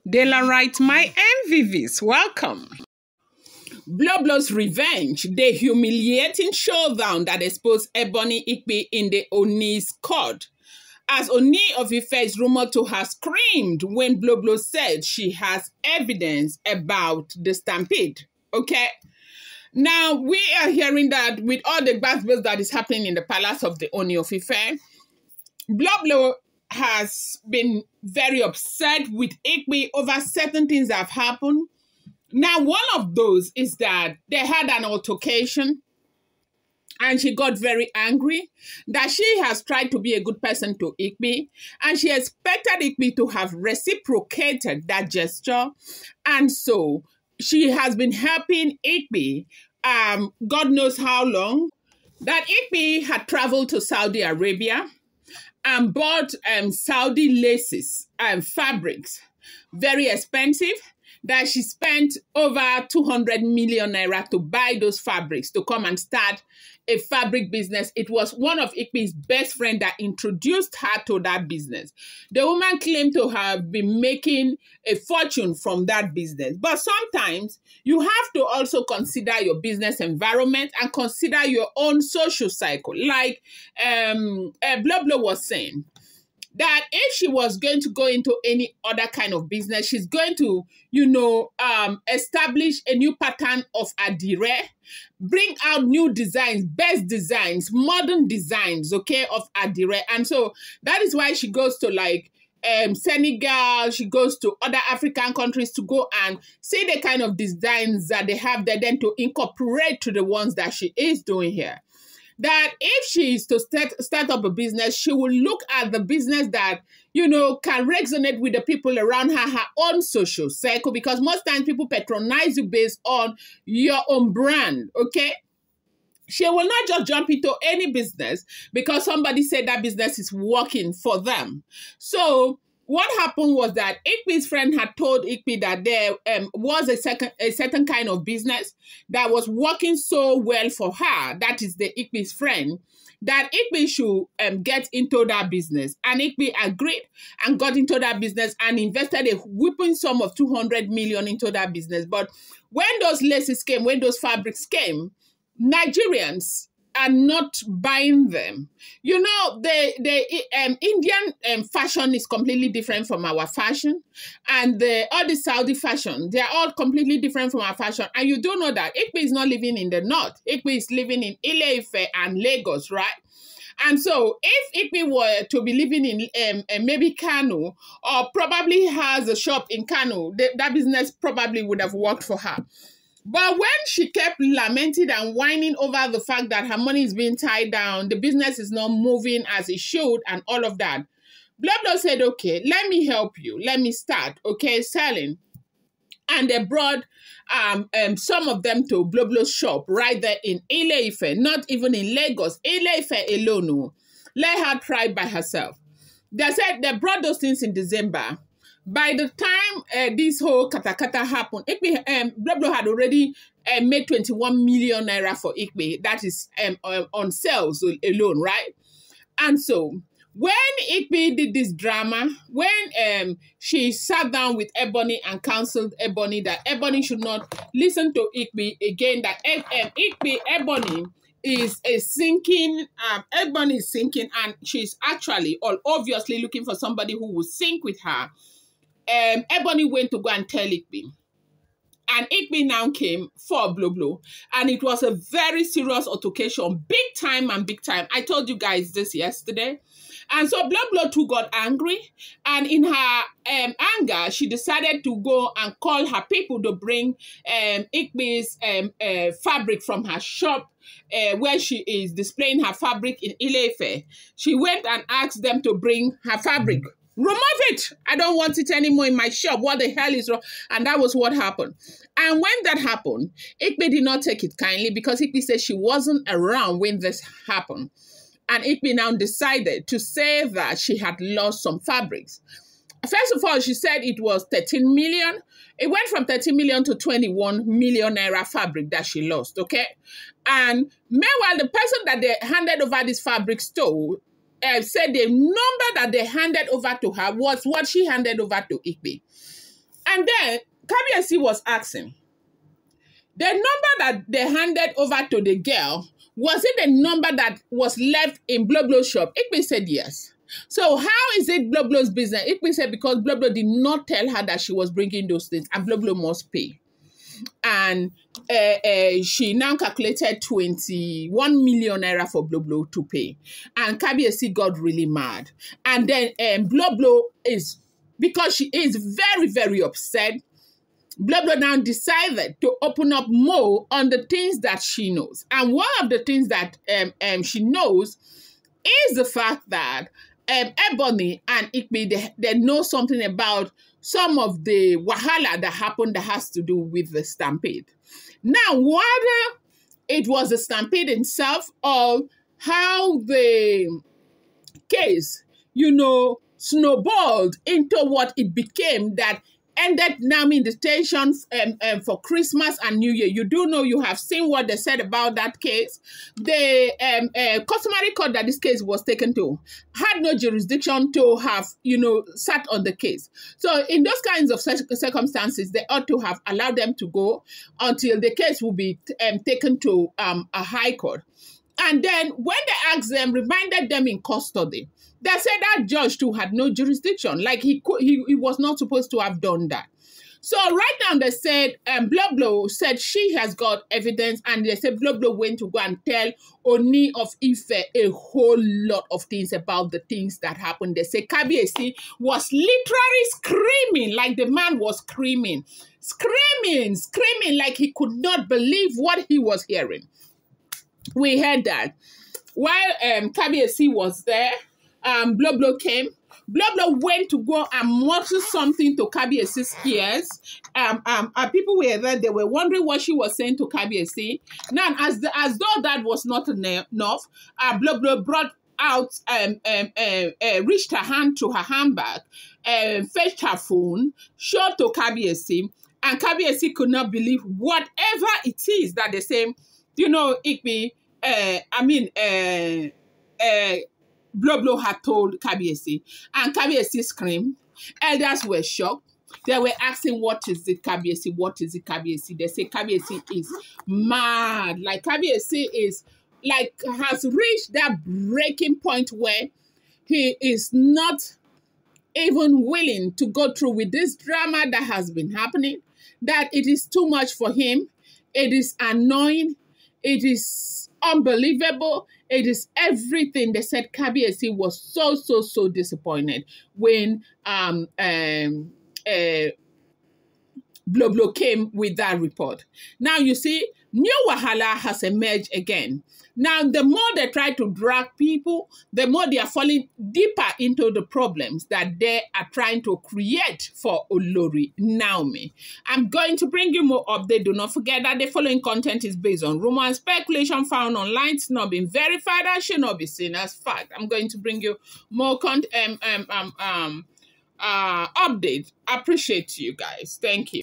Dela writes, my MVVs, welcome. Blublo's revenge, the humiliating showdown that exposed Ebony Igbi in the Ooni's court. As Ooni of Ife is rumored to have screamed when Blublo said she has evidence about the Stampede. Okay? Now, we are hearing that with all the buzz that is happening in the palace of the Ooni of Ife, Blublo has been very upset with Igbi over certain things that have happened. Now, one of those is that they had an altercation and she got very angry that she has tried to be a good person to Igbi and she expected Igbi to have reciprocated that gesture. And so she has been helping Igbi, God knows how long, that Igbi had traveled to Saudi Arabia and bought Saudi laces and fabrics, very expensive, that she spent over 200 million naira to buy those fabrics to come and start a fabric business. It was one of Igbi's best friends that introduced her to that business. The woman claimed to have been making a fortune from that business. But sometimes you have to also consider your business environment and consider your own social cycle. Like Blublo was saying, that if she was going to go into any other kind of business, she's going to, establish a new pattern of adire, bring out new designs, best designs, modern designs, okay, of adire. And so that is why she goes to Senegal, she goes to other African countries to go and see the kind of designs that they have there, then to incorporate to the ones that she is doing here. That if she is to start up a business, she will look at the business that, can resonate with the people around her own social circle, because most times people patronize you based on your own brand, okay? She will not just jump into any business because somebody said that business is working for them. So what happened was that Igbi's friend had told Igbi that there was a certain kind of business that was working so well for her, that is the Igbi's friend, that Igbi should get into that business. And Igbi agreed and got into that business and invested a whopping sum of 200 million into that business. But when those laces came, when those fabrics came, Nigerians are not buying them. The Indian fashion is completely different from our fashion. And all the Saudi fashion, they are all completely different from our fashion. And you do know that Igbi is not living in the north. Igbi is living in Ile-Ife and Lagos, right? And so if Igbi were to be living in maybe Kano, or probably has a shop in Kano, that business probably would have worked for her. But when she kept lamenting and whining over the fact that her money is being tied down, the business is not moving as it should, and all of that, Blublo said, okay, let me help you. Let me start, okay, selling. And they brought some of them to Blublo's shop right there in Ile-Ife, not even in Lagos. Ile-Ife alone. Let her try by herself. They said they brought those things in December. By the time this whole katakata happened, Blublo had already made 21 million naira for Igbi. That is on sales alone, right? And so when Igbi did this drama, when she sat down with Ebony and counseled Ebony that Ebony should not listen to Igbi again, that Ebony is sinking, Ebony is sinking, and she's actually obviously looking for somebody who will sync with her. Ebony went to go and tell Igbi. And Igbi now came for Blublo. And it was a very serious altercation, big time. I told you guys this yesterday. And so Blublo too got angry. And in her anger, she decided to go and call her people to bring Igbi's fabric from her shop, where she is displaying her fabric in Ile-Ife. She went and asked them to bring her fabric. Remove it. I don't want it anymore in my shop. What the hell is wrong? And that was what happened. And when that happened, Igbi did not take it kindly because Igbi said she wasn't around when this happened. And Igbi now decided to say that she had lost some fabrics. First of all, she said it was 13 million. It went from 13 million to 21 million naira fabric that she lost, okay? And meanwhile, the person that they handed over this fabrics to said the number that they handed over to her was what she handed over to Igbi. And then Kabiyesi was asking, the number that they handed over to the girl, was it the number that was left in Blublo's shop? Igbi said yes. So how is it Blublo's business? Igbi said because Blublo did not tell her that she was bringing those things and Blublo must pay. And she now calculated 21 million naira for Blublo to pay. And Kabiyesi got really mad. And then Blublo is, because she is very, very upset, Blublo now decided to open up more on the things that she knows. And one of the things that she knows is the fact that Ebony and Igbi, they know something about some of the wahala that happened that has to do with the Stampede. Now, whether it was the Stampede itself or how the case, snowballed into what it became that ended now in the station for Christmas and New Year. You do know, you have seen what they said about that case. The customary court that this case was taken to had no jurisdiction to have, sat on the case. So in those kinds of circumstances, they ought to have allowed them to go until the case will be taken to a high court. And then when they asked them, reminded them in custody, they said that judge too had no jurisdiction. Like he was not supposed to have done that. So right now they said, Blublo said she has got evidence, and they said Blublo went to go and tell Ooni of Ife a whole lot of things about the things that happened. They say Kabiyesi was literally screaming, like the man was screaming, like he could not believe what he was hearing. We heard that. While Kabiyesi was there, Blublo came. Blublo went to go and mutter something to Kabiyesi's ears. People were there, they were wondering what she was saying to Kabiyesi. Now, as though that was not enough, Blublo brought out, reached her hand to her handbag, fetched her phone, showed to Kabiyesi, and Kabiyesi could not believe whatever it is that they say, Igbi, Blublo had told Kabiyesi, and Kabiyesi screamed. Elders were shocked. They were asking, what is it, Kabiyesi? What is it, Kabiyesi? They say Kabiyesi is mad. Like Kabiyesi is, has reached that breaking point where he is not even willing to go through with this drama that has been happening, that it is too much for him. It is annoying. It is unbelievable. It is everything. They said Kabiyesi was so disappointed when Blublo came with that report. Now you see, new wahala has emerged again. Now, the more they try to drag people, the more they are falling deeper into the problems that they are trying to create for Olori Naomi. I'm going to bring you more update. Do not forget that the following content is based on rumor and speculation found online. It's not been verified and should not be seen as fact. I'm going to bring you more update. Appreciate you guys. Thank you.